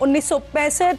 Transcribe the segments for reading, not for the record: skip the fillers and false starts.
1965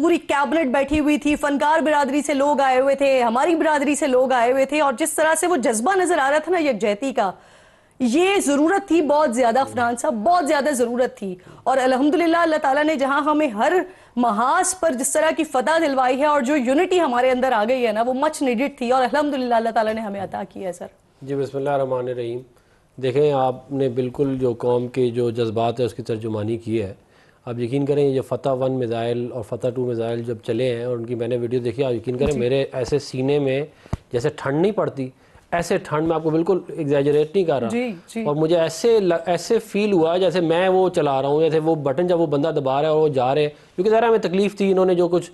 پوری کیبنٹ بیٹھی ہوئی تھی, فنکار برادری سے لوگ آئے ہوئے تھے, ہماری برادری سے لوگ آئے ہوئے تھے, اور جس طرح سے وہ جذبہ نظر آ رہا تھا نا یکجہتی کا, یہ ضرورت تھی بہت زیادہ عفنان صاحب, بہت زیادہ ضرورت تھی. اور الحمدللہ اللہ تعالیٰ نے جہاں ہمیں ہر محاذ پر جس طرح کی فتح دلوائی ہے, اور جو یونٹی ہمارے اندر آ گئی ہے نا, وہ مچ نیڈڈ تھی, اور الحمدللہ اللہ تعالیٰ نے ہمیں عطا کیا ہے. سر جی بسم اللہ الرحمن الرحیم. دیکھیں آپ نے بالکل جو قوم کے جو جذبات ہے اس کی ترجمانی کی ہے. آپ یقین کریں یہ فتح 1 میزائل اور فتح 2 میزائل جب چلے ہیں اور ان کی میں نے ویڈیو دیکھی, آپ یقین کریں میرے ایسے سینے میں جیسے ٹھنڈ نہیں پڑتی, ایسے ٹھنڈ میں آپ کو بالکل ایگزیجریٹ نہیں کر رہا, اور مجھے ایسے فیل ہوا جیسے میں وہ چلا رہا ہوں, جیسے وہ بٹن جب وہ بندہ دبا رہا ہے اور وہ جا رہے, کیونکہ ذرا ہمیں تکلیف تھی, انہوں نے جو کچھ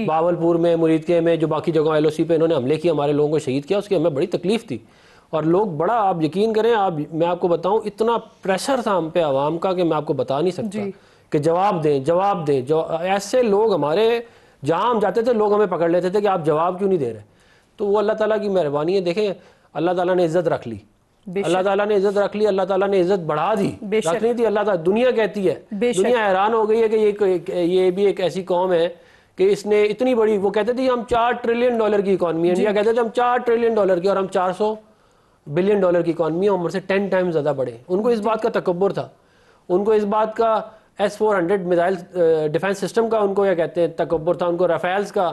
باولپور میں, مریدکے میں, جو باقی جگہوں LOC پہ انہوں نے حملے کیے, ہمارے لوگوں کو شہید کیا, اس کی ہمیں بڑی تکلیف تھی. اور لوگ بڑا, آپ یقین کریں, میں آپ کو بتاؤں اتنا پریشر تھا ہم پہ عوام کا کہ میں آپ کو بتا نہیں سکتا کہ جواب دیں. ایسے لوگ ہمارے جہاں ہم جاتے تھے لوگ ہمیں پکڑ لیتے تھے کہ آپ جواب کیوں نہیں دے رہے. تو وہ اللہ تعالیٰ کی مہربانی ہے. دیکھیں اللہ تعالیٰ نے عزت رکھ لی, اللہ تعالیٰ نے عزت رکھ لی, اللہ تعالیٰ نے عزت بڑھا دی, رکھنی تھی اللہ تعالیٰ. دنیا کہتی ہے, دنیا حیران ہو گئی ہے کہ یہ بھی ایک ایسی قوم ہے کہ اس نے اتنی بڑی, وہ کہتے تھے ہم $4 ٹریلین کی اکانومی ہے, انڈیا کہتے تھے ہم $4 ٹریلین کی, اور ہم $400 بلین کی اکانومی ہے, عمر سے 10 ٹائمز زیادہ بڑے. ان کو اس بات کا تکبر تھا, ان کو اس بات کا S-400 میزائل ڈیفینس سسٹم کا ان کو یہ کہتے ہیں تکبر تھا, ان کو رافیلز کا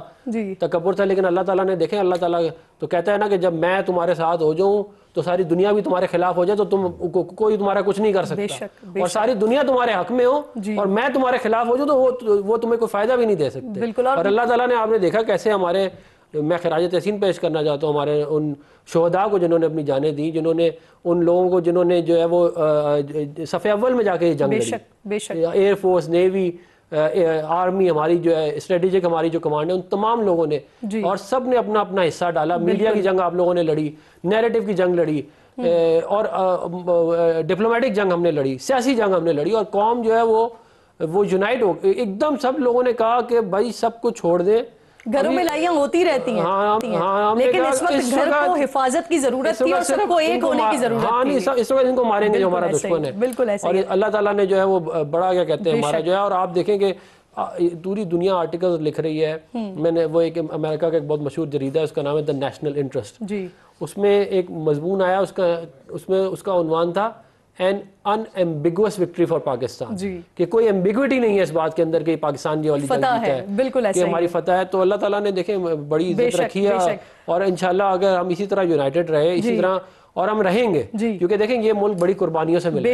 تکبر تھا. لیکن اللہ تعالیٰ نے, دیکھیں اللہ تعالیٰ تو کہتا ہے نا کہ جب میں تمہارے ساتھ ہو جاؤں تو ساری دنیا بھی تمہارے خلاف ہو جائے تو تم کوئی تمہارا کچھ نہیں کر سکتا, اور ساری دنیا تمہارے حق میں ہو اور میں تمہارے خلاف ہو جاؤں تو وہ تمہیں کوئی فائدہ بھی نہیں دے سکتے. اور اللہ تعالیٰ نے, آپ نے دیکھا کیسے ہمارے, میں خراج تحسین پیش کرنا چاہتا ہوں ہمارے ان شہداء کو جنہوں نے اپنی جانیں دی, جنہوں نے ان لوگوں کو جنہوں نے جو ہے وہ صف اول میں جا کے جنگ لڑی, ایئر فورس, نیوی, آرمی, ہماری جو ہے اسٹریٹجک ہماری جو کمانڈ ہے, ان تمام لوگوں نے, اور سب نے اپنا اپنا حصہ ڈالا. میڈیا کی جنگ آپ لوگوں نے لڑی, نیریٹو کی جنگ لڑی, اور ڈپلومیٹک جنگ ہم نے لڑی, سیاسی جنگ ہم نے لڑی, اور قوم جو ہے وہ یونائٹ ہو ایک دم. سب لوگوں نے کہا کہ بھائی سب کچھ چھوڑ دیں, گھروں میں لائیاں ہوتی رہتی ہیں, لیکن اس وقت گھر کو حفاظت کی ضرورت تھی اور سب کو ایک ہونے کی ضرورت تھی. اس وقت ان کو ماریں گے جو ہمارا دشمن ہے, بالکل ایسے. اور اللہ تعالیٰ نے جو ہے وہ بڑا کیا کہتے ہیں ہمارا جو ہے. اور آپ دیکھیں کہ پوری دنیا آرٹیکلز لکھ رہی ہے. میں نے وہ ایک امریکہ کا ایک بہت مشہور جریدہ ہے, اس کا نام ہے دا نیشنل انٹرسٹ. اس میں ایک مضمون آیا, اس کا عنوان تھا an unambiguous victory for Pakistan, کہ کوئی ایمبیگوٹی نہیں ہے اس بات کے اندر کہ پاکستان یہ والی جنگ جیتا ہے, بالکل ایسا کہ ہماری فتح ہے. تو اللہ تعالیٰ نے دیکھیں بڑی عزت رکھی ہے, اور انشاءاللہ اگر ہم اسی طرح یونائٹڈ رہے, اسی طرح, اور ہم رہیں گے, کیونکہ دیکھیں یہ ملک بڑی قربانیوں سے ملا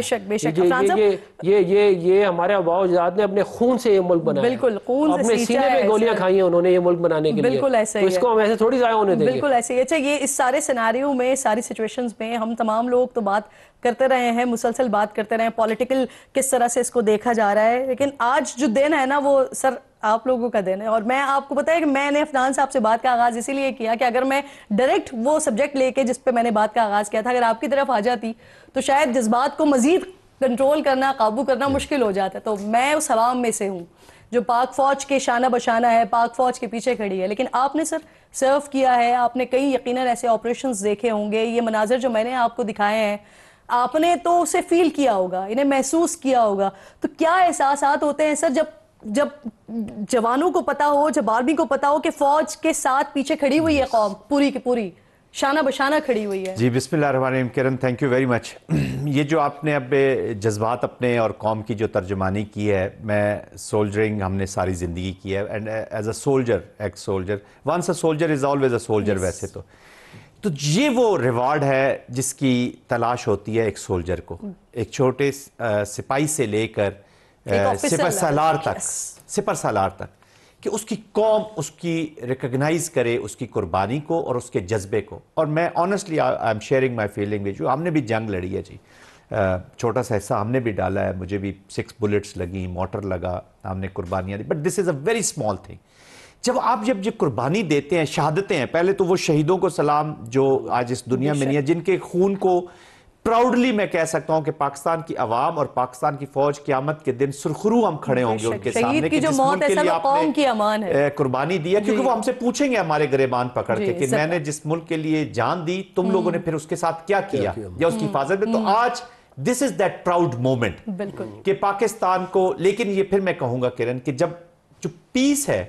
ہے. یہ ہمارے آباء و اجداد نے اپنے خون سے یہ ملک بنایا, اپنے سینے میں گولیاں کھائی ہیں انہوں نے یہ ملک بنانے کے لیے, تو اس کو ہم ایسے تھوڑی ضائع ہونے دیں گے. بالکل ایسے ہی. اچھا, یہ اس سارے سیناریو میں, ساری سچویشنز میں ہم تمام لوگ تو بات کرتے رہے ہیں, مسلسل بات کرتے رہے ہیں, پولیٹیکل کس طرح سے اس کو دیکھا جا رہا ہے, لیکن آج جو دن ہے نا وہ سر آپ لوگوں کا دن ہے. اور میں آپ کو پتا ہے کہ میں نے عفنان صاحب سے بات کا آغاز اسی لیے کیا کہ اگر میں ڈائریکٹ وہ سبجیکٹ لے کے جس پہ میں نے بات کا آغاز کیا تھا, اگر آپ کی طرف آ جاتی تو شاید جذبات کو مزید کنٹرول کرنا, قابو کرنا مشکل ہو جاتا. تو میں اس عوام میں سے ہوں جو پاک فوج کے شانہ بشانہ ہے, پاک فوج کے پیچھے کھڑی ہے. لیکن آپ نے سر سرو کیا ہے, آپ نے کئی یقیناً ایسے آپریشنز دیکھے ہوں گے, یہ مناظر جو میں نے آپ کو دکھائے ہیں آپ نے تو اسے فیل کیا ہوگا, انہیں محسوس کیا ہوگا. تو کیا احساسات ہوتے ہیں سر جب جوانوں کو پتا ہو, جب آرمی کو پتا ہو کہ فوج کے ساتھ پیچھے کھڑی ہوئی ہے قوم, پوری کی پوری شانہ بشانہ کھڑی ہوئی ہے. جی بسم اللہ الرحمن الرحیم. کرن تھینک یو ویری مچ. یہ جو آپ نے اب جذبات اپنے اور قوم کی جو ترجمانی کی ہے, میں سولجرنگ ہم نے ساری زندگی کی ہے, and as a soldier, ex soldier, once a soldier is always a soldier. ویسے تو یہ وہ ریوارڈ ہے جس کی تلاش ہوتی ہے ایک سولجر کو, ایک چھوٹے سپاہی سے لے کر سپر سالار تک, کہ اس کی قوم اس کی ریکگنائز کرے اس کی قربانی کو اور اس کے جذبے کو. اور میں honestly I am sharing my feeling with you. ہم نے بھی جنگ لڑی ہے جی, چھوٹا سا حصہ ہم نے بھی ڈالا ہے, مجھے بھی 6 بلٹس لگیں, موٹر لگا, ہم نے قربانیاں دی, but this is a very small thing. جب آپ یہ قربانی دیتے ہیں, شہادتیں ہیں, پہلے تو وہ شہیدوں کو سلام جو آج اس دنیا میں نہیں ہے, جن کے خون کو پراؤڈلی میں کہہ سکتا ہوں کہ پاکستان کی عوام اور پاکستان کی فوج قیامت کے دن سرخرو ہم کھڑے ہوں گے ان کے سامنے کہ جس ملک کے لیے آپ نے قربانی دی ہے, کیونکہ وہ ہم سے پوچھیں گے ہمارے گریبان پکڑ کے کہ میں نے جس ملک کے لیے جان دی, تم لوگوں نے پھر اس کے ساتھ کیا کیا یا اس کی حفاظت میں. تو آج دس از دیٹ پراؤڈ مومنٹ کہ پاکستان کو, لیکن یہ پھر میں کہوں گا کرن کہ جب جو پیس ہے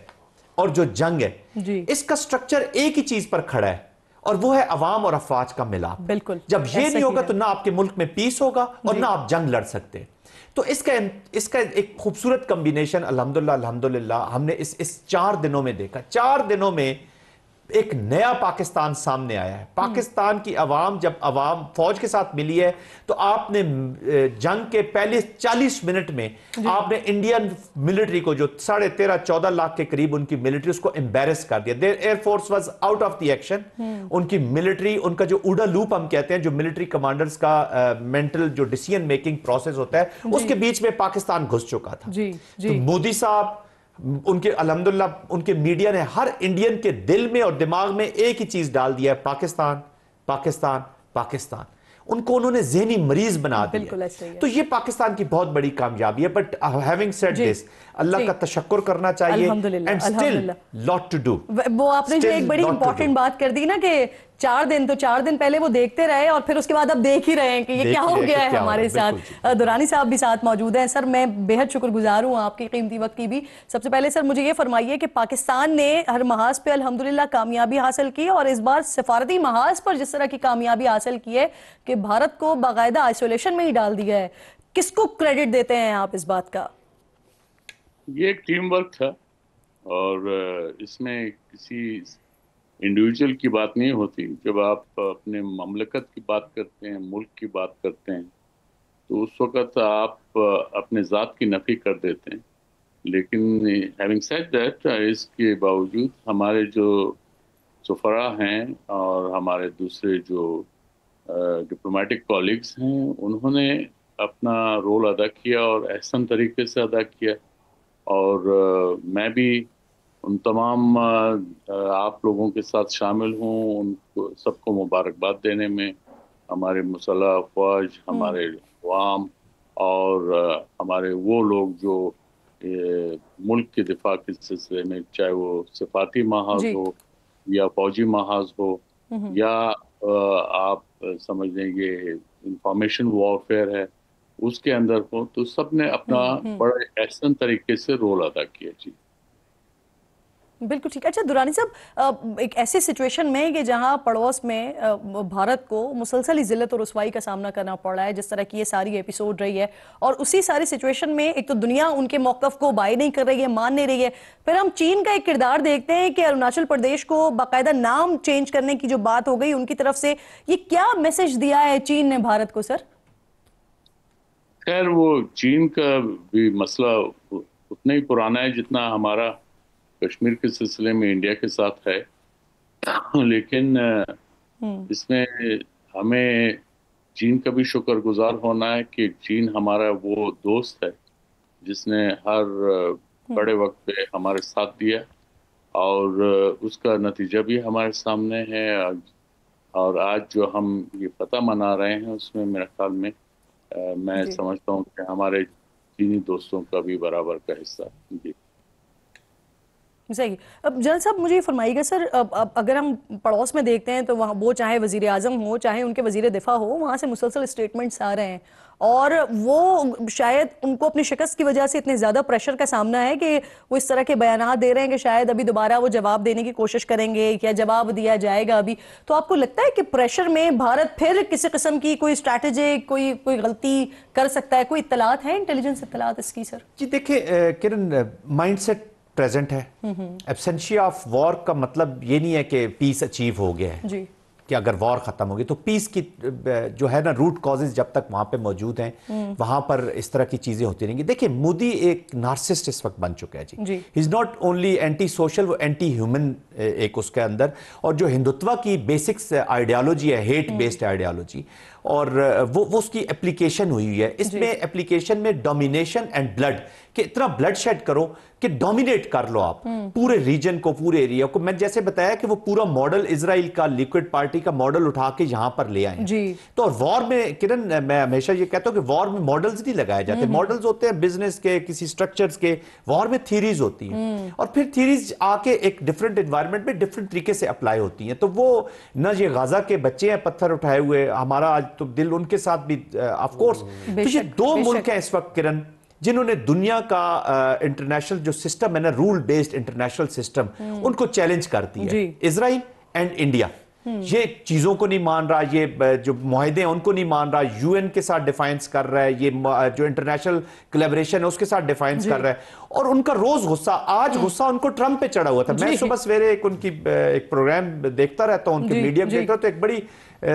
اور جو جنگ ہے جی اس کا سٹرکچر ایک ہی چیز پر کھڑا ہے اور وہ ہے عوام اور افواج کا ملاپ. بالکل. جب یہ نہیں ہوگا تو نہ آپ کے ملک میں پیس ہوگا اور نہ آپ جنگ لڑ سکتے. تو اس کا ایک خوبصورت کمبینیشن الحمدللہ ہم نے اس 4 دنوں میں دیکھا. 4 دنوں میں ایک نیا پاکستان سامنے آیا ہے. پاکستان کی عوام جب عوام فوج کے ساتھ ملی ہے تو آپ نے جنگ کے پہلے 40 منٹ میں آپ نے انڈین ملٹری کو جو 13.5-14 لاکھ کے قریب ان کی ملٹری اس کو امبیرس کر دیا. Air force was out of the action. ان کی ملٹری, ان کا جو اوڈا لوپ ہم کہتے ہیں, جو ملٹری کمانڈرز کا مینٹل جو ڈیسیژن میکنگ پروسیس ہوتا ہے, اس کے بیچ میں پاکستان گھس چکا تھا. تو مودی صاحب ان کے الحمدللہ ان کے میڈیا نے ہر انڈین کے دل میں اور دماغ میں ایک ہی چیز ڈال دیا ہے, پاکستان پاکستان پاکستان. ان کو انہوں نے ذہنی مریض بنا دیا. تو یہ پاکستان کی بہت بڑی کامیابی ہے. بٹ ہیونگ سیڈ دس, اللہ کا تشکر کرنا چاہیے. And still lot to do. وہ آپ نے جو ایک بڑی امپورٹنٹ بات کر دی نا کہ 4 دن پہلے وہ دیکھتے رہے اور پھر اس کے بعد اب دیکھ ہی رہے ہیں کہ یہ کیا ہو گیا ہے ہمارے ساتھ. دورانی صاحب بھی ساتھ موجود ہیں. سر میں بے حد شکر گزار ہوں آپ کے قیمتی وقت کی بھی. سب سے پہلے سر مجھے یہ فرمائیے کہ پاکستان نے ہر محاذ پہ الحمدللہ کامیابی حاصل کی, اور اس بار سفارتی محاذ پر جس طرح کی کامیابی حاصل کی ہے کہ بھارت کو باقاعدہ آئسولیشن میں ہی ڈال دیا ہے, کس کو کریڈٹ دیتے ہیں آپ اس بات کا؟ یہ ایک ٹیم ورک تھا اور اس میں کسی انڈیویجول کی بات نہیں ہوتی. جب آپ اپنے مملکت کی بات کرتے ہیں, ملک کی بات کرتے ہیں, تو اس وقت آپ اپنے ذات کی نفی کر دیتے ہیں. لیکن ہیونگ سیڈ دیٹ, اس کے باوجود ہمارے جو سفراء ہیں اور ہمارے دوسرے جو ڈپلومیٹک کالیگز ہیں, انہوں نے اپنا رول ادا کیا اور احسن طریقے سے ادا کیا. اور میں بھی ان تمام آپ لوگوں کے ساتھ شامل ہوں, ان کو سب کو مبارکباد دینے میں. ہمارے مسلح افواج, ہمارے عوام اور ہمارے وہ لوگ جو ملک کے دفاع کے سلسلے میں, چاہے وہ سفارتی محاذ ہو یا فوجی محاذ ہو یا آپ سمجھ لیں یہ انفارمیشن وارفیئر ہے, اس کے اندر ہو, تو سب نے اپنا بڑے احسن طریقے سے رول ادا کیا. جی بالکل ٹھیک. اچھا دورانی صاحب, ایک ایسی سچویشن میں کہ جہاں پڑوس میں بھارت کو مسلسل ہی ذلت اور رسوائی کا سامنا کرنا پڑ رہا ہے, جس طرح کی یہ ساری ایپیسوڈ رہی ہے, اور اسی ساری سچویشن میں ایک تو دنیا ان کے موقف کو بائی نہیں کر رہی ہے, مان نہیں رہی ہے, پھر ہم چین کا ایک کردار دیکھتے ہیں کہ اروناچل پردیش کو باقاعدہ نام چینج کرنے کی جو بات ہو گئی ان کی طرف سے, یہ کیا میسج دیا ہے چین نے بھارت کو سر؟ خیر وہ چین کا بھی مسئلہ اتنا ہی پرانا ہے جتنا ہمارا کشمیر کے سلسلے میں انڈیا کے ساتھ ہے. لیکن اس میں ہمیں چین کا بھی شکر گزار ہونا ہے کہ چین ہمارا وہ دوست ہے جس نے ہر بڑے وقت پہ ہمارے ساتھ دیا, اور اس کا نتیجہ بھی ہمارے سامنے ہے. اور آج جو ہم یہ فتح منا رہے ہیں اس میں میرے خیال میں میں سمجھتا ہوں کہ ہمارے چینی دوستوں کا بھی برابر کا حصہ. جی صحیح. اب جنرل صاحب مجھے یہ فرمائیے گا سر, اگر ہم پڑوس میں دیکھتے ہیں تو وہاں وہ چاہے وزیر اعظم ہو چاہے ان کے وزیر دفاع ہو, وہاں سے مسلسل اسٹیٹمنٹس آ رہے ہیں, اور وہ شاید ان کو اپنی شکست کی وجہ سے اتنے زیادہ پریشر کا سامنا ہے کہ وہ اس طرح کے بیانات دے رہے ہیں کہ شاید ابھی دوبارہ وہ جواب دینے کی کوشش کریں گے یا جواب دیا جائے گا ابھی. تو آپ کو لگتا ہے کہ پریشر میں بھارت پھر کسی قسم کی کوئی اسٹریٹجی کوئی غلطی کر سکتا ہے؟ کوئی اطلاعات ہیں, انٹیلیجنس اطلاعات اس کی سر؟ جی دیکھیں کرن, مائنڈ سیٹ پریزنٹ ہے. ایبسنشیا آف وار کا مطلب یہ نہیں ہے کہ پیس اچیو ہو گیا ہے, جی کہ اگر وار ختم ہوگی تو پیس کی جو ہے نا روٹ کازز جب تک وہاں پہ موجود ہیں وہاں پر اس طرح کی چیزیں ہوتی رہیں گی. دیکھیں مودی ایک نارسسٹ اس وقت بن چکا ہے. جی he is not only anti social, وہ اینٹی ہیومن ایک اس کے اندر, اور جو ہندوتوا کی بیسکس آئیڈیالوجی ہے, ہیٹ بیسڈ آئیڈیالوجی, اور وہ اس کی اپلیکیشن ہوئی ہے. اس میں اپلیکیشن میں ڈومینیشن اینڈ بلڈ, کہ اتنا بلڈ شیڈ کرو کہ ڈومینیٹ کر لو آپ پورے ریجن کو, پورے ایریا کو. میں جیسے بتایا کہ وہ پورا ماڈل اسرائیل کا لیکوڈ پارٹی کا ماڈل اٹھا کے یہاں پر لے آئے ہیں. تو اور وار میں کرن میں ہمیشہ یہ کہتا ہوں کہ وار میں ماڈلز نہیں لگائے جاتے. ماڈلز ہوتے ہیں بزنس کے, کسی سٹرکچرز کے. وار میں تھیریز ہوتی ہیں, اور پھر تھیریز آ کے ایک ڈفرنٹ انوائرمنٹ میں ڈفرنٹ طریقے سے اپلائی ہوتی ہیں. تو وہ نہ یہ غزہ کے بچے ہیں پتھر اٹھائے ہوئے, ہمارا آج تو دل ان کے ساتھ بھی آف کورس. تو یہ دو ملک ہیں اس وقت کرن, جنہوں نے دنیا کا انٹرنیشنل جو سسٹم ہے نا، رول بیسڈ انٹرنیشنل سسٹم، ان کو چیلنج کرتی ہے. اسرائیل اینڈ انڈیا یہ چیزوں کو نہیں مان رہا، یہ جو معاہدے ہیں ان کو نہیں مان رہا، یو این کے ساتھ ڈیفائنس کر رہا ہے، یہ جو انٹرنیشنل کولیبریشن ہے اس کے ساتھ ڈیفائنس کر رہا ہے. اور ان کا روز غصہ، آج غصہ ان کو ٹرمپ پہ چڑھا ہوا تھا. میں صبح سویرے ان کی ایک پروگرام دیکھتا رہتا ہوں، ان کے میڈیا دیکھتا ہوں، تو ایک بڑی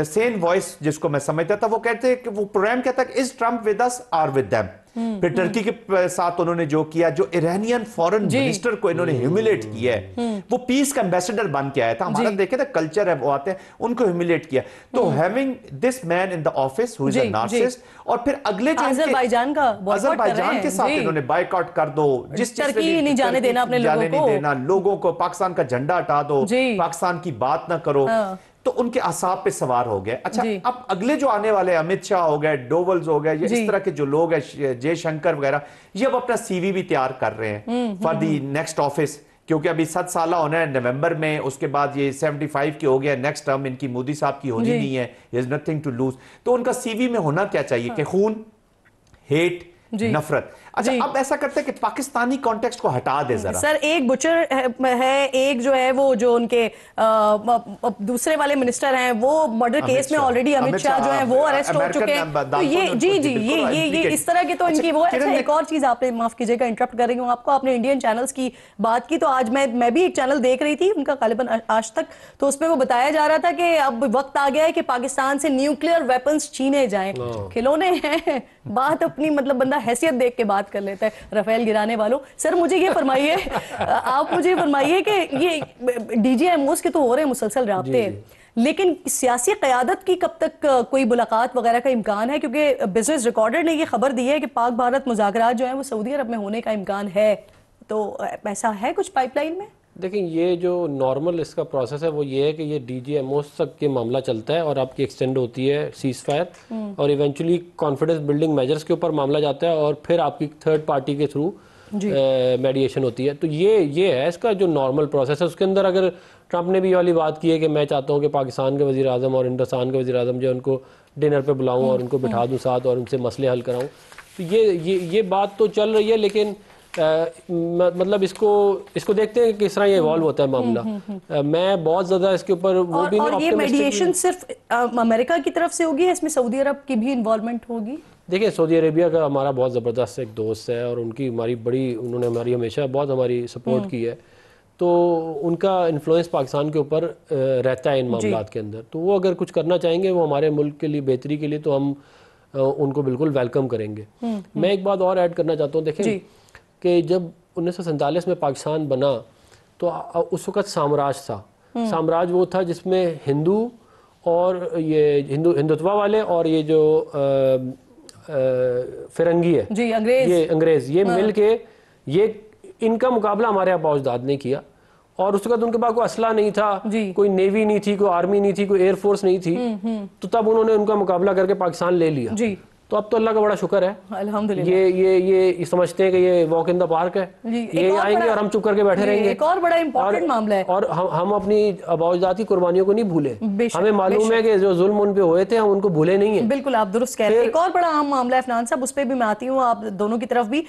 سین وائس جس کو میں سمجھتا تھا، وہ کہتے ہیں کہ وہ پروگرام کہتا ہے is Trump with us or with them. پھر ٹرکی کے ساتھ انہوں نے جو کیا، جو ایرانین فورن منسٹر کو انہوں نے ہیوملیٹ کیا ہے، وہ پیس کا ایمبیسڈر بن کے آیا تھا. ہمارا دیکھیں نا کلچر ہے، وہ آتے ہیں ان کو ہیوملیٹ کیا. تو having this man in the office who is a narcissist. اور پھر اگلے جو آذربائیجان کے ساتھ انہوں نے بائیکاٹ کر دو، جس ترکی نہیں جانے دینا اپنے لوگوں کو، پاکستان کا جھنڈا ہٹا دو، پاکستان کی بات نہ کرو. تو ان کے اعصاب پہ سوار ہو گئے. اچھا اب اگلے جو آنے والے امت شاہ ہو گئے، ڈوولز ہو گئے، یہ اس طرح کے جو لوگ ہیں، جے شنکر وغیرہ، یہ اب اپنا سی وی بھی تیار کر رہے ہیں فار دی نیکسٹ آفس، کیونکہ ابھی 7 سالہ ہونا ہے نومبر میں، اس کے بعد یہ 75 کے ہو گیا، نیکسٹ ٹرم ان کی مودی صاحب کی ہونی نہیں ہے، there is nothing to lose. تو ان کا سی وی میں ہونا کیا چاہیے کہ خون، ہیٹ، نفرت. اچھا اب ایسا کرتے ہیں کہ پاکستانی کانٹیکسٹ کو ہٹا دے ذرا. سر ایک بچر ہے، ایک جو ہے وہ جو ان کے دوسرے والے منسٹر ہیں، وہ مرڈر کیس میں آلریڈی امت شاہ جو ہیں وہ اریسٹ ہو چکے ہیں. تو یہ اس طرح کی تو ان کی وہ. اچھا ایک اور چیز آپ نے معاف کیجیے گا انٹرپٹ کر رہی ہوں آپ کو، آپ نے انڈین چینلز کی بات کی، تو آج میں بھی ایک چینل دیکھ رہی تھی ان کا غالباً آج تک، تو اس میں وہ بتایا جا رہا تھا کہ اب وقت آ گیا ہے کہ پاکستان سے نیوکلیئر ویپنز چھینے جائیں. کھلونے ہیں، بات اپنی مطلب بندہ حیثیت دیکھ کے بات کر لیتا ہے. رفیل گرانے والوں، سر مجھے یہ فرمائیے، آپ مجھے فرمائیے کہ یہ ڈی جی ایم اوز کے تو ہو رہے ہیں مسلسل رابطے، لیکن سیاسی قیادت کی کب تک کوئی ملاقات وغیرہ کا امکان ہے؟ کیونکہ بزنس ریکارڈر نے یہ خبر دی ہے کہ پاک بھارت مذاکرات جو ہیں وہ سعودی عرب میں ہونے کا امکان ہے. تو ایسا ہے کچھ پائپ لائن میں؟ دیکھیں یہ جو نارمل اس کا پروسیس ہے وہ یہ ہے کہ یہ ڈی جی ایم اوز تک کے معاملہ چلتا ہے اور آپ کی ایکسٹینڈ ہوتی ہے سیز فائر، اور ایونچولی کانفیڈنس بلڈنگ میجرز کے اوپر معاملہ جاتا ہے، اور پھر آپ کی تھرڈ پارٹی کے تھرو میڈیشن ہوتی ہے. تو یہ ہے اس کا جو نارمل پروسیس ہے. اس کے اندر اگر ٹرمپ نے بھی یہ والی بات کی ہے کہ میں چاہتا ہوں کہ پاکستان کے وزیر اعظم اور ہندوستان کے وزیر اعظم جو ان کو ڈنر پہ بلاؤں اور ان کو بٹھا دوں ساتھ اور ان سے مسئلے حل کراؤں، تو یہ بات تو چل رہی ہے، لیکن مطلب اس کو دیکھتے ہیں کہ کس طرح یہ ایوالو ہوتا ہے معاملہ. میں بہت زیادہ اس کے اوپر وہ بھی نہیں. اور یہ میڈیشن صرف امریکہ کی طرف سے ہوگی، اس میں سعودی عرب کی بھی انوالومنٹ ہوگی؟ دیکھیں سعودی عربیہ کا ہمارا بہت زبردست ایک دوست ہے، اور ان کی انہوں نے ہماری ہمیشہ بہت ہماری سپورٹ کی ہے، تو ان کا انفلوئنس پاکستان کے اوپر رہتا ہے ان معاملات کے اندر. تو وہ اگر کچھ کرنا چاہیں گے وہ ہمارے ملک کے لیے بہتری کے لیے، تو ہم ان کو بالکل ویلکم کریں گے. میں ایک بات اور ایڈ کرنا چاہتا ہوں. دیکھیں کہ جب 1947 میں پاکستان بنا تو اس وقت سامراج تھا. سامراج وہ تھا جس میں ہندو اور یہ ہندوتوا والے اور یہ جو فرنگی ہے، یہ انگریز، یہ مل کے یہ ان کا مقابلہ ہمارے اباء و اجداد نے کیا. اور اس وقت ان کے پاس کوئی اسلحہ نہیں تھا، کوئی نیوی نہیں تھی، کوئی آرمی نہیں تھی، کوئی ایئر فورس نہیں تھی، تو تب انہوں نے ان کا مقابلہ کر کے پاکستان لے لیا. تو اب تو اللہ کا بڑا شکر ہے، الحمدللہ. یہ سمجھتے ہیں کہ یہ واک ان دا پارک ہے، یہ آئیں گے اور ہم چپ کر کے بیٹھے رہیں گے. ایک اور بڑا امپورٹنٹ معاملہ ہے، اور ہم اپنی آباء و اجداد کی قربانیوں کو نہیں بھولے. ہمیں معلوم ہے کہ جو ظلم ان پہ ہوئے تھے ہم ان کو بھولے نہیں ہیں. بالکل آپ درست کہہ رہے ہیں. ایک اور بڑا اہم معاملہ ہے عفنان صاحب، اس پہ بھی میں آتی ہوں آپ دونوں کی طرف بھی.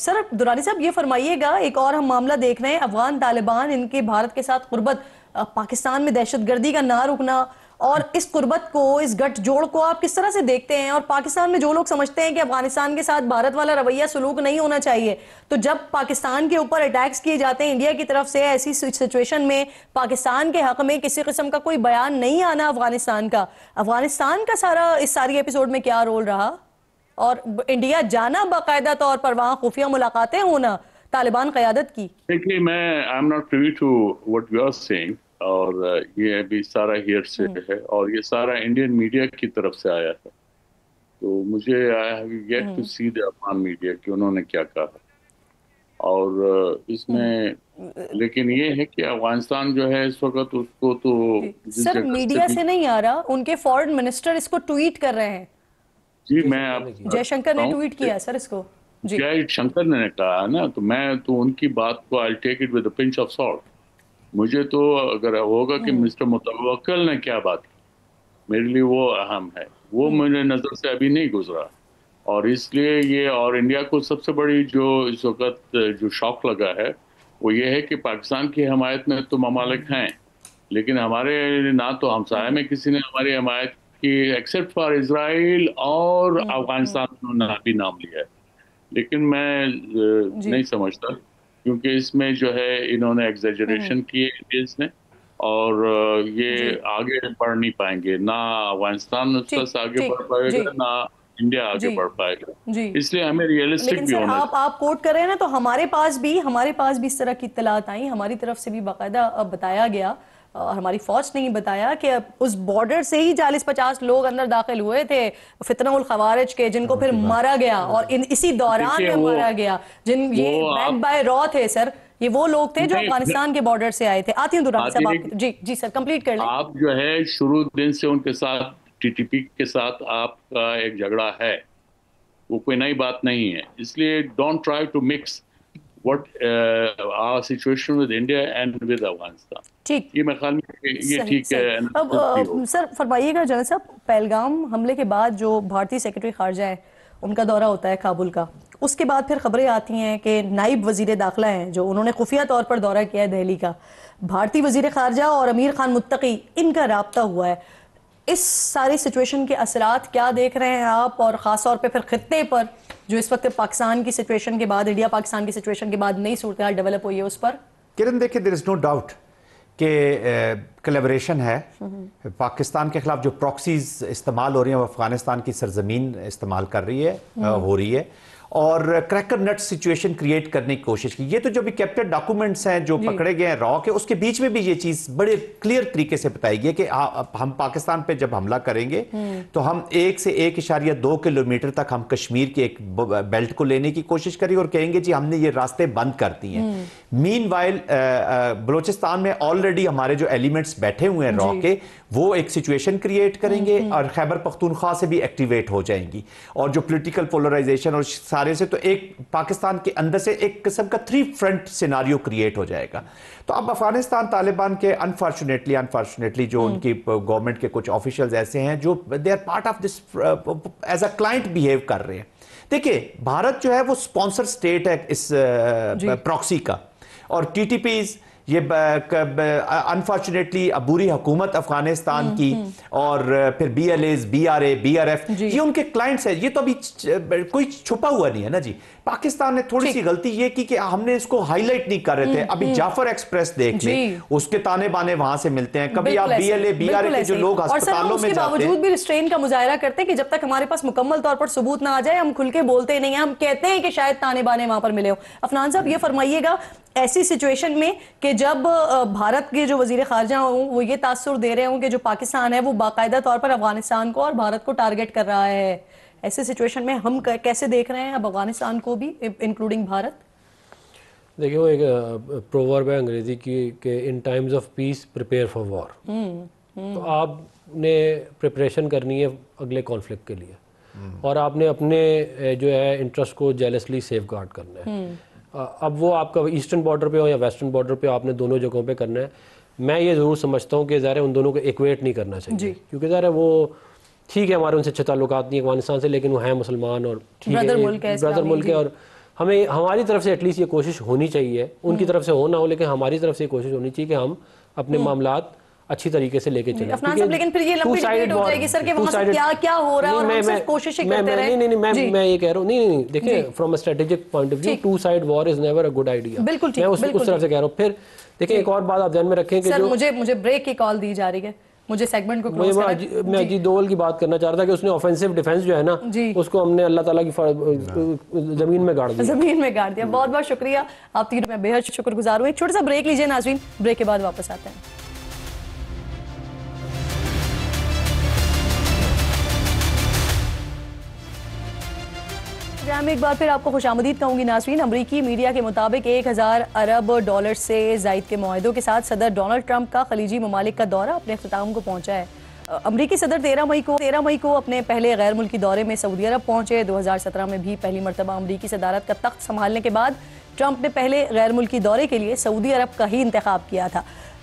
سر درانی صاحب یہ فرمائیے گا، ایک اور ہم معاملہ دیکھ رہے ہیں، افغان طالبان، ان کے بھارت کے ساتھ قربت، پاکستان میں دہشت گردی کا نہ رکنا، اور اس قربت کو، اس گٹھ جوڑ کو آپ کس طرح سے دیکھتے ہیں؟ اور پاکستان میں جو لوگ سمجھتے ہیں کہ افغانستان کے ساتھ بھارت والا رویہ سلوک نہیں ہونا چاہیے، تو جب پاکستان کے اوپر اٹیکس کیے جاتے ہیں انڈیا کی طرف سے، ایسی سچویشن میں پاکستان کے حق میں کسی قسم کا کوئی بیان نہیں آنا افغانستان کا اس ساری ایپیسوڈ میں کیا رول رہا؟ اور انڈیا جانا باقاعدہ طور پر وہاں خفیہ ملاقاتیں ہونا طالبان قیادت کی؟ دیکھیے میں I'm not privy to what you are saying، اور یہ ابھی سارا ہیئر سے ہے، اور یہ سارا انڈین میڈیا کی طرف سے آیا ہے، تو مجھے I have yet to see the Afghan media کہ انہوں نے کیا کہا. اور اس میں لیکن یہ ہے کہ افغانستان جو ہے اس وقت اس کو تو سر میڈیا سے نہیں آ رہا، ان کے فورن منسٹر اس کو ٹویٹ کر رہے ہیں. جی میں آپ جے شنکر نے ٹویٹ کیا سر اس کو. جے شنکر نے کہا نا، تو میں تو ان کی بات کو I'll take it with a pinch of salt. مجھے تو اگر ہوگا کہ مسٹر متوکل نے کیا بات کی، میرے لیے وہ اہم ہے، وہ میرے نظر سے ابھی نہیں گزرا. اور اس لیے یہ اور انڈیا کو سب سے بڑی جو اس وقت جو شوق لگا ہے وہ یہ ہے کہ پاکستان کی حمایت میں تو ممالک ہیں، لیکن ہمارے نہ تو ہمسایہ میں کسی نے ہماری حمایت کی ایکسیپٹ فار اسرائیل اور افغانستان نے بھی نام لیا ہے، لیکن میں نہیں سمجھتا، کیونکہ اس میں جو ہے انہوں نے ایگزیجریشن کی ہے انڈینس نے، اور یہ آگے بڑھ نہیں پائیں گے، نہ افغانستان اس آگے بڑھ پائے گا نہ انڈیا آگے بڑھ پائے گا، اس لیے ہمیں ریئلسٹک بھی ہونا چاہیے۔ آپ کوٹ کر رہے ہیں نا، تو ہمارے پاس بھی اس طرح کی اطلاعات آئیں، ہماری طرف سے بھی باقاعدہ بتایا گیا، اور ہماری فوج نے ہی بتایا کہ اس بارڈر سے ہی 40-50 لوگ اندر داخل ہوئے تھے فتنہ الخوارج کے، جن کو پھر مارا گیا، اور اسی دوران میں مارا گیا، یہ بیک بائی را تھے سر، یہ وہ لوگ تھے جو افغانستان کے بارڈر سے آئے تھے۔ آتی ہوں دوران صاحب آپ، جی سر کمپلیٹ کر لیں۔ آپ جو ہے شروع دن سے ان کے ساتھ ٹی ٹی پی کے ساتھ آپ کا ایک جھگڑا ہے، وہ کوئی نئی بات نہیں ہے، اس لیے don't try to mix what our situation with India and with Afghanistan. ٹھیک، یہ میں خیال میں یہ ٹھیک ہے۔ اب سر فرمائیے گا جنرل صاحب، پہلگام حملے کے بعد جو بھارتی سیکرٹری خارجہ ہے ان کا دورہ ہوتا ہے کابل کا، اس کے بعد پھر خبریں آتی ہیں کہ نائب وزیر داخلہ ہیں جو انہوں نے خفیہ طور پر دورہ کیا ہے دہلی کا، بھارتی وزیر خارجہ اور امیر خان متقی ان کا رابطہ ہوا ہے، اس ساری سچویشن کے اثرات کیا دیکھ رہے ہیں آپ، اور خاص طور پہ پھر خطے پر جو اس وقت پاکستان کی سچویشن کے بعد، انڈیا پاکستان کی سچویشن کے بعد نئی صورتحال ڈیولپ ہوئی ہے اس پر؟ کرن دیکھیں، دیر از نو ڈاؤٹ کہ کلیبریشن ہے، پاکستان کے خلاف جو پراکسیز استعمال ہو رہی ہیں وہ افغانستان کی سرزمین استعمال کر رہی ہے، ہو رہی ہے، اور کریکر نٹ سچویشن کریٹ کرنے کی کوشش کی۔ یہ تو جو بھی کیپچر ڈاکومنٹس ہیں جو پکڑے گئے ہیں را کے، اس کے بیچ میں بھی یہ چیز بڑے کلیئر طریقے سے بتائی گئی ہے کہ ہم پاکستان پہ جب حملہ کریں گے تو ہم 1.2 کلومیٹر تک ہم کشمیر کے ایک بیلٹ کو لینے کی کوشش کریں اور کہیں گے جی ہم نے یہ راستے بند کر دیے ہیں۔ مین وائل بلوچستان میں آلریڈی ہمارے جو ایلیمنٹس بیٹھے ہوئے ہیں را کے، وہ ایک سچویشن کریٹ کریں گے اور خیبر پختونخوا سے بھی ایکٹیویٹ ہو جائیں گی، اور جو پولیٹیکل پولرائزیشن اور سارے سے، تو ایک پاکستان کے اندر سے ایک قسم کا 3 فرنٹ سیناریو کریٹ ہو جائے گا۔ تو اب افغانستان طالبان کے انفارچونیٹلی جو ان کی گورنمنٹ کے کچھ آفیشلز ایسے ہیں جو they are part of this as a client behave کر رہے ہیں۔ دیکھیں، بھارت جو ہے وہ اسپانسر سٹیٹ ہے اس پراکسی کا، اور ٹی ٹی پیز یہ انفارچونیٹلی عبوری حکومت افغانستان کی، اور پھر B L As, B R A, B R F, یہ ان کے کلائنٹس ہیں۔ یہ تو ابھی کوئی چھپا ہوا نہیں ہے نا جی۔ پاکستان نے تھوڑی سی غلطی یہ کی کہ ہم نے اس کو ہائی لائٹ نہیں کر رہے تھے۔ ابھی جعفر ایکسپریس دیکھ لیں، اس کے تانے بانے وہاں سے ملتے ہیں، کبھی آپ B L A, B R A کے جو لوگ ہسپتالوں میں جاتے ہیں، اور باوجود بھی ریسٹرین کا مظاہرہ کرتے ہیں کہ جب تک ہمارے پاس مکمل طور پر ثبوت نہ آ جائے ہم کھل کے بولتے نہیں ہیں، ہم کہتے ہیں کہ شاید تانے بانے وہاں پر ملے ہو۔ عفنان صاحب یہ فرمائیے گا، ایسی سچویشن میں کہ جب بھارت کے جو وزیر خارجہ ہوں وہ یہ تاثر دے رہے ہوں کہ جو پاکستان ہے وہ باقاعدہ طور پر افغانستان کو اور بھارت کو ٹارگٹ کر رہا ہے، ایسے سچویشن میں ہم کیسے دیکھ رہے ہیں اب افغانستان کو بھی انکلوڈنگ بھارت؟ دیکھیں، وہ ایک پروورب ہے انگریزی کی کہ in times of peace prepare for war, تو آپ نے پریپریشن کرنی ہے اگلے کانفلکٹ کے لیے، اور آپ نے اپنے جو ہے انٹرسٹ کو جیلسلی سیف گارڈ کرنا ہے۔ اب وہ آپ کا ایسٹرن بارڈر پہ ہو یا ویسٹرن بارڈر پہ، آپ نے دونوں جگہوں پہ کرنا ہے۔ میں یہ ضرور سمجھتا ہوں کہ ظاہر ہے ان دونوں کو ایکویٹ نہیں کرنا چاہیے، کیونکہ ظاہر ہے وہ ٹھیک ہے ہمارے ان سے اچھے تعلقات نہیں ہیں افغانستان سے، لیکن وہ ہیں مسلمان اور ٹھیک ہے بردر ملک ہے، اور ہمیں ہماری طرف سے ایٹ لیسٹ یہ کوشش ہونی چاہیے، ان کی طرف سے ہو نہ ہو لیکن ہماری طرف سے یہ کوشش ہونی چاہیے کہ ہم اپنے معاملات اچھی طریقے سے لے کے چلیں۔ لیکن پھر یہ لمبی ڈیبیٹ ہو جائے گی سر کہ وہاں سے کیا ہو رہا ہے اور ہم صرف کوششیں کرتے رہے۔ نہیں، میں یہ کہہ رہا ہوں، نہیں دیکھیں، from a strategic point of view, two side war is never a good idea. بالکل ٹھیک، میں اس طرف سے کہہ رہا ہوں۔ پھر دیکھیں ایک اور بات آپ ذہن میں رکھیں کہ جو مجھے بریک کی کال دی جا رہی ہے، مجھے سیگمنٹ کو کلوز کرنا ہے۔ میں اجیت دوول کی بات کرنا چاہ رہا تھا کہ اس نے آفینسو ڈیفنس جو ہے نا، اس کو ہم نے اللہ تعالیٰ کی زمین میں گاڑ دیا۔ بہت بہت شکریہ آپ تینوں، میں بے حد شکر گزار ہوں۔ ایک چھوٹا سا بریک لیجیے ناظرین، بریک کے بعد واپس آتے ہیں۔ میں ایک بار پھر آپ کو خوش آمدید کہوں گی ناظرین۔ امریکی میڈیا کے مطابق 1000 ارب ڈالر سے زائد کے معاہدوں کے ساتھ صدر ڈونلڈ ٹرمپ کا خلیجی ممالک کا دورہ اپنے اختتام کو پہنچا ہے۔ امریکی صدر 13 مئی کو اپنے پہلے غیر ملکی دورے میں سعودی عرب پہنچے۔ 2017 میں بھی پہلی مرتبہ امریکی صدارت کا تخت سنبھالنے کے بعد ٹرمپ نے پہلے غیر ملکی دورے کے لیے سعودی عرب کا ہی انتخاب کیا تھا۔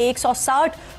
160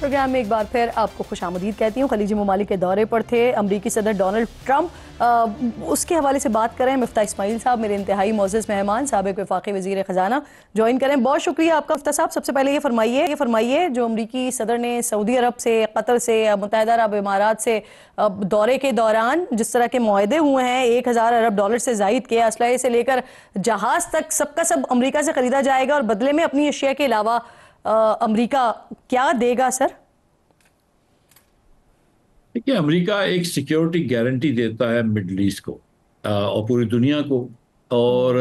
پروگرام میں ایک بار پھر آپ کو خوش آمدید کہتی ہوں. خلیجی ممالک کے دورے پر تھے امریکی صدر ڈونلڈ ٹرمپ. اس کے حوالے سے بات کریں مفتاح اسماعیل صاحب, میرے انتہائی معزز مہمان, سابق وفاقی وزیر خزانہ جوائن کریں. بہت شکریہ آپ کا مفتاح صاحب. سب سے پہلے یہ فرمائیے جو امریکی صدر نے سعودی عرب سے, قطر سے, متحدہ عرب امارات سے دورے کے دوران جس طرح کے معاہدے ہوئے ہیں, $1,000 سے زائد کے اسلحے سے لے کر جہاز تک سب کا سب امریکہ سے خریدا جائے گا اور بدلے میں اپنی اشیاء کے علاوہ امریکہ کیا دے گا سر؟ دیکھیے, امریکہ ایک سیکیورٹی گارنٹی دیتا ہے مڈل ایسٹ کو اور پوری دنیا کو, اور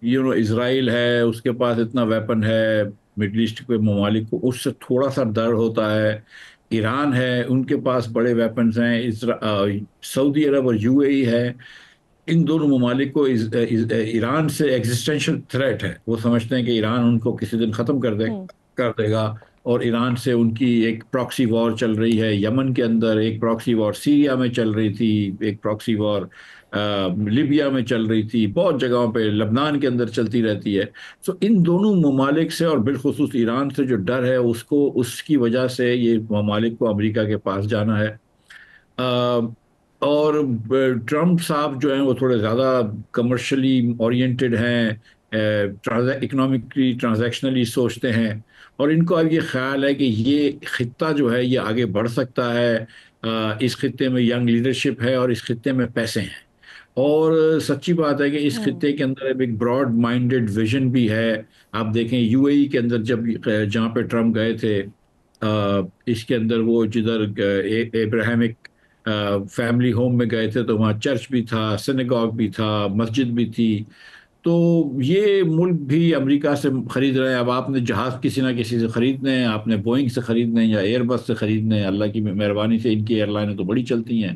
اسرائیل ہے, اس کے پاس اتنا ویپن ہے, مڈل ایسٹ کے ممالک کو اس سے تھوڑا سا ڈر ہوتا ہے. ایران ہے, ان کے پاس بڑے ویپنز ہیں. سعودی عرب اور UAE ہے, ان دونوں ممالک کو ایران سے ایگزسٹینشل تھریٹ ہے. وہ سمجھتے ہیں کہ ایران ان کو کسی دن ختم کر دے گا, اور ایران سے ان کی ایک پراکسی وار چل رہی ہے یمن کے اندر, ایک پراکسی وار سیریا میں چل رہی تھی, ایک پراکسی وار لیبیا میں چل رہی تھی, بہت جگہوں پہ لبنان کے اندر چلتی رہتی ہے. سو ان دونوں ممالک سے اور بالخصوص ایران سے جو ڈر ہے اس کی وجہ سے یہ ممالک کو امریکہ کے پاس جانا ہے. اور ٹرمپ صاحب جو ہیں وہ تھوڑے زیادہ کمرشلی اورینٹڈ ہیں, اکنامکلی ٹرانزیکشنلی سوچتے ہیں, اور ان کو اب یہ خیال ہے کہ یہ خطہ جو ہے یہ آگے بڑھ سکتا ہے. اس خطے میں ینگ لیڈرشپ ہے اور اس خطے میں پیسے ہیں, اور سچی بات ہے کہ اس خطے کے اندر ایک براڈ مائنڈڈ ویژن بھی ہے. آپ دیکھیں UAE کے اندر جہاں پہ ٹرمپ گئے تھے, اس کے اندر وہ جدھر ابراہیمک فیملی ہوم میں گئے تھے تو وہاں چرچ بھی تھا, سینیگاگ بھی تھا, مسجد بھی تھی. تو یہ ملک بھی امریکہ سے خرید رہے ہیں. اب آپ نے جہاز کسی نہ کسی سے خریدنے ہیں, آپ نے بوئنگ سے خریدنے ہیں یا ایئر بس سے خریدنے ہیں. اللہ کی مہربانی سے ان کی ایئر لائنیں تو بڑی چلتی ہیں,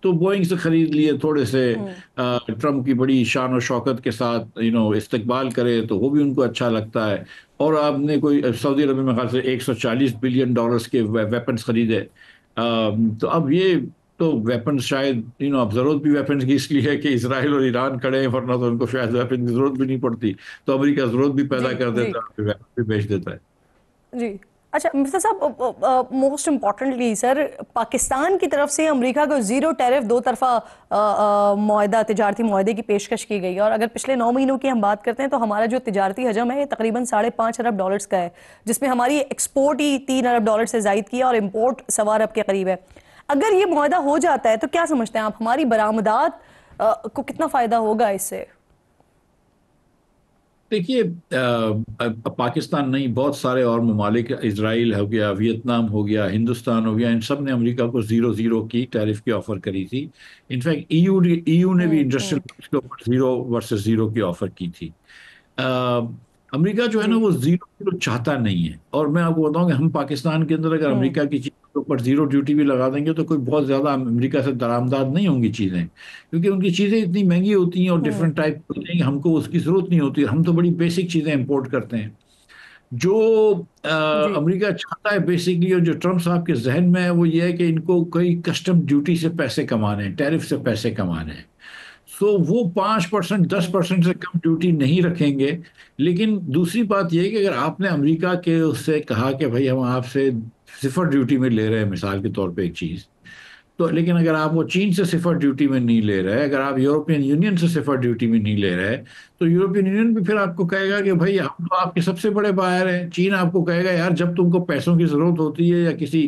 تو بوئنگ سے خرید لیے. تھوڑے سے ٹرمپ کی بڑی شان و شوکت کے ساتھ استقبال کرے تو وہ بھی ان کو اچھا لگتا ہے. اور آپ نے کوئی سعودی عرب میں خیال سے $140 بلین کے ویپنز خریدے. تو اب یہ تو ویپن شاید اب ضرورت بھی ویپنز کی اس لیے ہے کہ اسرائیل اور ایران کھڑے ہیں, ورنہ تو ان کو شاید ویپن کی ضرورت بھی نہیں پڑتی. تو امریکہ ضرورت بھی پیدا کر دیتا ہے, ویپن بھی بیچ دیتا ہے. جی اچھا مفتاح صاحب, موسٹ امپورٹنٹلی سر, پاکستان کی طرف سے امریکہ کو زیرو ٹیرف دو طرفہ معاہدہ, تجارتی معاہدے کی پیشکش کی گئی, اور اگر پچھلے 9 مہینوں کی ہم بات کرتے ہیں تو ہمارا جو تجارتی حجم ہے یہ تقریباً $5.5 ارب کا ہے, جس میں ہماری ایکسپورٹ ہی $3 ارب سے زائد کی ہے اور امپورٹ $1.25 ارب کے قریب ہے. اگر یہ معاہدہ ہو جاتا ہے تو کیا سمجھتے ہیں آپ, ہماری برآمدات کو کتنا فائدہ ہوگا اس سے؟ دیکھیے, پاکستان نہیں, بہت سارے اور ممالک, اسرائیل ہو گیا, ویتنام ہو گیا, ہندوستان ہو گیا, ان سب نے امریکہ کو 0 کی ٹیرف کی آفر کری تھی. انفیکٹ EU نے بھی انڈسٹریل کے اوپر 0 ورسز 0 کی آفر کی تھی. امریکہ جو ہے نا وہ 0 چاہتا نہیں ہے. اور میں آپ کو بتاؤں کہ ہم پاکستان کے اندر اگر امریکہ کی چیزوں کے اوپر 0 ڈیوٹی بھی لگا دیں گے تو کوئی بہت زیادہ امریکہ سے درآمدات نہیں ہوں گی چیزیں, کیونکہ ان کی چیزیں اتنی مہنگی ہوتی ہیں اور ڈفرینٹ ٹائپ ہوتی ہیں کہ ہم کو اس کی ضرورت نہیں ہوتی. ہم تو بڑی بیسک چیزیں امپورٹ کرتے ہیں. جو امریکہ چاہتا ہے بیسکلی, اور جو ٹرمپ صاحب کے ذہن میں ہے وہ یہ ہے کہ ان کو کوئی کسٹم ڈیوٹی سے پیسے کمانے ہیں, ٹیرف سے پیسے کمانے ہیں. سو وہ 5% 10% سے کم ڈیوٹی نہیں رکھیں گے. لیکن دوسری بات یہ ہے کہ اگر آپ نے امریکہ کے اس سے کہا کہ بھائی ہم آپ سے 0 ڈیوٹی میں لے رہے ہیں مثال کے طور پہ ایک چیز, تو لیکن اگر آپ وہ چین سے 0 ڈیوٹی میں نہیں لے رہے, اگر آپ یورپین یونین سے 0 ڈیوٹی میں نہیں لے رہے, تو یورپین یونین بھی پھر آپ کو کہے گا کہ بھائی ہم تو آپ کے سب سے بڑے بائر ہیں. چین آپ کو کہے گا یار جب تم کو پیسوں کی ضرورت ہوتی ہے یا کسی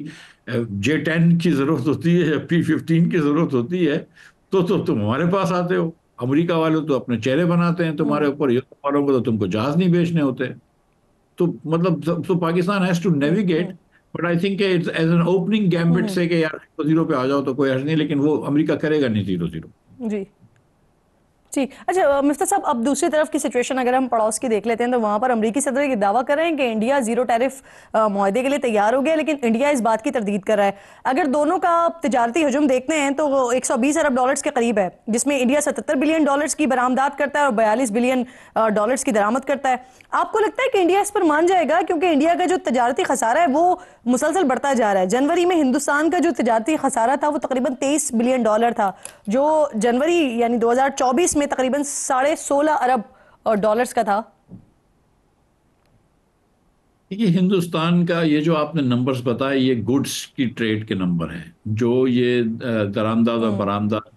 J-10 کی ضرورت ہوتی ہے یا P-15 کی ضرورت ہوتی ہے تو تم ہمارے پاس آتے ہو. امریکہ والے تو اپنے چہرے بناتے ہیں تمہارے اوپر, یورپ والوں کو تو تم کو جہاز نہیں بیچنے ہوتے. تو مطلب تو Pakistan has to navigate, but I think as an opening gambit سے کہ یار 0 پہ آ جاؤ تو کوئی حرج نہیں, لیکن وہ امریکہ کرے گا نہیں 0. جی ٹھیک. اچھا مفتاح صاحب, اب دوسری طرف کی سچویشن اگر ہم پڑوس کی دیکھ لیتے ہیں تو وہاں پر امریکی صدر یہ دعویٰ کر رہے ہیں کہ انڈیا 0 ٹیرف معاہدے کے لیے تیار ہو گیا, لیکن انڈیا اس بات کی تردید کر رہا ہے. اگر دونوں کا تجارتی حجم دیکھتے ہیں تو وہ $120 ارب کے قریب ہے, جس میں انڈیا $77 بلین کی برآمدات کرتا ہے اور $42 بلین کی درآمد کرتا ہے. آپ کو لگتا ہے کہ انڈیا اس پر مان جائے گا, کیونکہ انڈیا کا جو تجارتی خسارہ ہے وہ مسلسل بڑھتا جا رہا ہے. جنوری میں ہندوستان کا جو تجارتی خسارہ تھا وہ تقریباً $23 بلین تھا, جو جنوری یعنی 2024 میں تقریباً $16.5 ارب کا تھا. دیکھیے ہندوستان کا یہ جو آپ نے نمبرز بتائے یہ گڈس کی ٹریڈ کے نمبر ہیں، جو یہ درآمدات اور برآمدات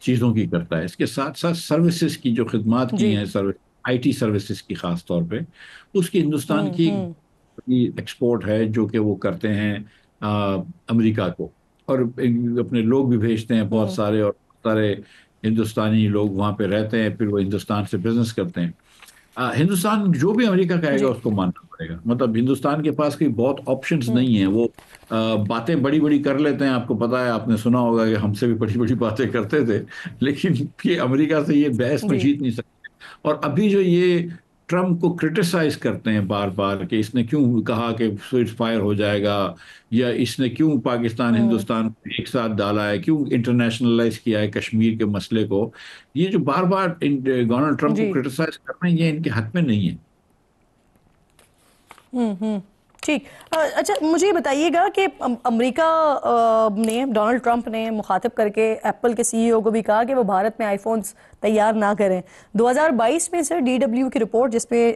چیزوں کی کرتا ہے، اس کے ساتھ ساتھ سروسز کی جو خدمات کی ہیں، آئی ٹی سروسز کی خاص طور پہ، اس کی ہندوستان کی ایکسپورٹ ہے جو کہ وہ کرتے ہیں امریکہ کو، اور اپنے لوگ بھی بھیجتے ہیں بہت سارے، اور سارے ہندوستانی لوگ وہاں پہ رہتے ہیں، پھر وہ ہندوستان سے بزنس کرتے ہیں۔ ہندوستان جو بھی امریکہ کہے گا اس کو ماننا پڑے گا، مطلب ہندوستان کے پاس کوئی بہت آپشنز نہیں ہیں، وہ باتیں بڑی بڑی کر لیتے ہیں، آپ کو پتا ہے، آپ نے سنا ہوگا کہ ہم سے بھی بڑی بڑی باتیں کرتے تھے، لیکن یہ امریکہ سے یہ بحث کو جیت نہیں سکتے۔ اور ابھی جو یہ ٹرمپ کو کرٹیسائز کرتے ہیں بار بار کہ اس نے کیوں کہا کہ سیز فائر ہو جائے گا، یا اس نے کیوں پاکستان ہندوستان کو ایک ساتھ ڈالا ہے، کیوں انٹرنیشنلائز کیا ہے کشمیر کے مسئلے کو، یہ جو بار بار ڈونلڈ ٹرمپ کو کرٹیسائز کر رہے ہیں، یہ ان کے حق میں نہیں ہے۔ ٹھیک، اچھا مجھے یہ بتائیے گا کہ امریکہ نے، ڈونلڈ ٹرمپ نے مخاطب کر کے ایپل کے سی ای او کو بھی کہا کہ وہ بھارت میں آئی فونز تیار نہ کریں۔ 2022 میں سر ڈی ڈبلیو کی رپورٹ جس پہ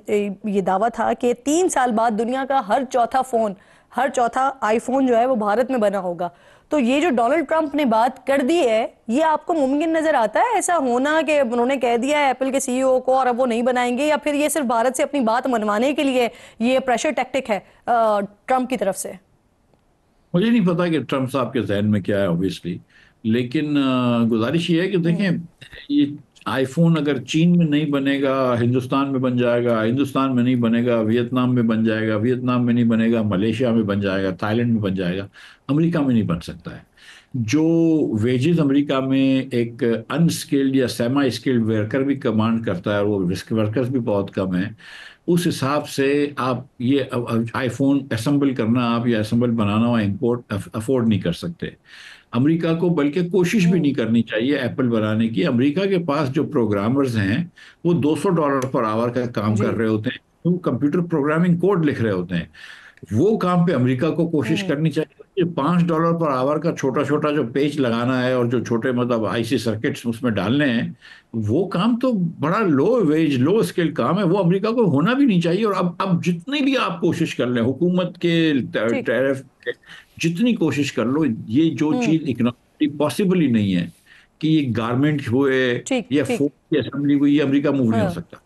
یہ دعویٰ تھا کہ 3 سال بعد دنیا کا ہر چوتھا آئی فون جو ہے وہ بھارت میں بنا ہوگا، تو یہ جو ڈونلڈ ٹرمپ نے بات کر دی ہے، یہ آپ کو ممکن نظر آتا ہے ایسا ہونا کہ انہوں نے کہہ دیا ہے ایپل کے سی ای او کو اور اب وہ نہیں بنائیں گے، یا پھر یہ صرف بھارت سے اپنی بات منوانے کے لیے یہ پریشر ٹیکٹک ہے ٹرمپ کی طرف سے؟ مجھے نہیں پتا کہ ٹرمپ صاحب کے ذہن میں کیا ہے اوبیسلی، لیکن گزارش یہ ہے کہ دیکھیں، یہ آئی فون اگر چین میں نہیں بنے گا ہندوستان میں بن جائے گا، ہندوستان میں نہیں بنے گا ویتنام میں بن جائے گا، ویتنام میں نہیں بنے گا ملیشیا میں بن جائے گا، تھائی لینڈ میں بن جائے گا، امریکہ میں نہیں بن سکتا ہے۔ جو ویجز امریکہ میں ایک ان اسکلڈ یا سیما اسکلڈ ورکر بھی کمانڈ کرتا ہے، وہ رسک ورکرز بھی بہت کم ہیں، اس حساب سے آپ یہ آئی فون اسمبل کرنا، آپ یا اسمبل بنانا اور امپورٹ افورڈ نہیں کر سکتے امریکہ کو، بلکہ کوشش بھی نہیں کرنی چاہیے ایپل بنانے کی۔ امریکہ کے پاس جو پروگرامرز ہیں وہ $200 پر آور کا کام کر رہے ہوتے ہیں، وہ کمپیوٹر پروگرامنگ کوڈ لکھ رہے ہوتے ہیں، وہ کام پہ امریکہ کو کوشش کرنی چاہیے۔ یہ $5 پر آور کا چھوٹا چھوٹا جو پیچ لگانا ہے اور جو چھوٹے مطلب آئی سی سرکٹس اس میں ڈالنے ہیں، وہ کام تو بڑا لو ویج لو اسکل کام ہے، وہ امریکہ کو ہونا بھی نہیں چاہیے۔ اور اب جتنی بھی آپ کوشش کر لیں، حکومت کے ٹیرف جتنی کوشش کر لو، یہ جو چیز اکنامکلی پاسبل ہی نہیں ہے کہ یہ گارمنٹ ہوئے یا فوڈ کی اسمبلی ہوئی، یہ امریکہ موو نہیں ہو سکتا۔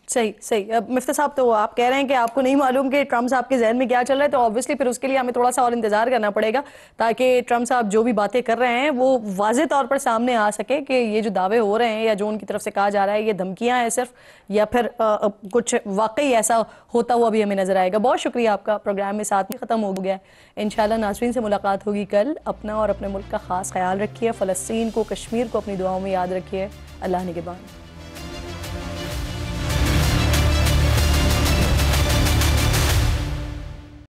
صحیح۔ اب مفتہ صاحب، تو آپ کہہ رہے ہیں کہ آپ کو نہیں معلوم کہ ٹرمپ صاحب کے ذہن میں کیا چل رہا ہے، تو آبویسلی پھر اس کے لیے ہمیں تھوڑا سا اور انتظار کرنا پڑے گا تاکہ ٹرمپ صاحب جو بھی باتیں کر رہے ہیں وہ واضح طور پر سامنے آ سکے کہ یہ جو دعوے ہو رہے ہیں یا جو ان کی طرف سے کہا جا رہا ہے یہ دھمکیاں ہیں صرف، یا پھر کچھ واقعی ایسا ہوتا ہوا بھی ہمیں نظر آئے گا۔ بہت شکریہ آپ کا، پروگرام میں ساتھ میں ختم ہو گیا ہے۔ انشاءاللہ ناظرین سے ملاقات ہوگی کل۔ اپنا اور اپنے ملک کا خاص خیال رکھیے، فلسطین کو، کشمیر کو اپنی دعاؤں میں یاد رکھیے۔ اللہ نگہبان۔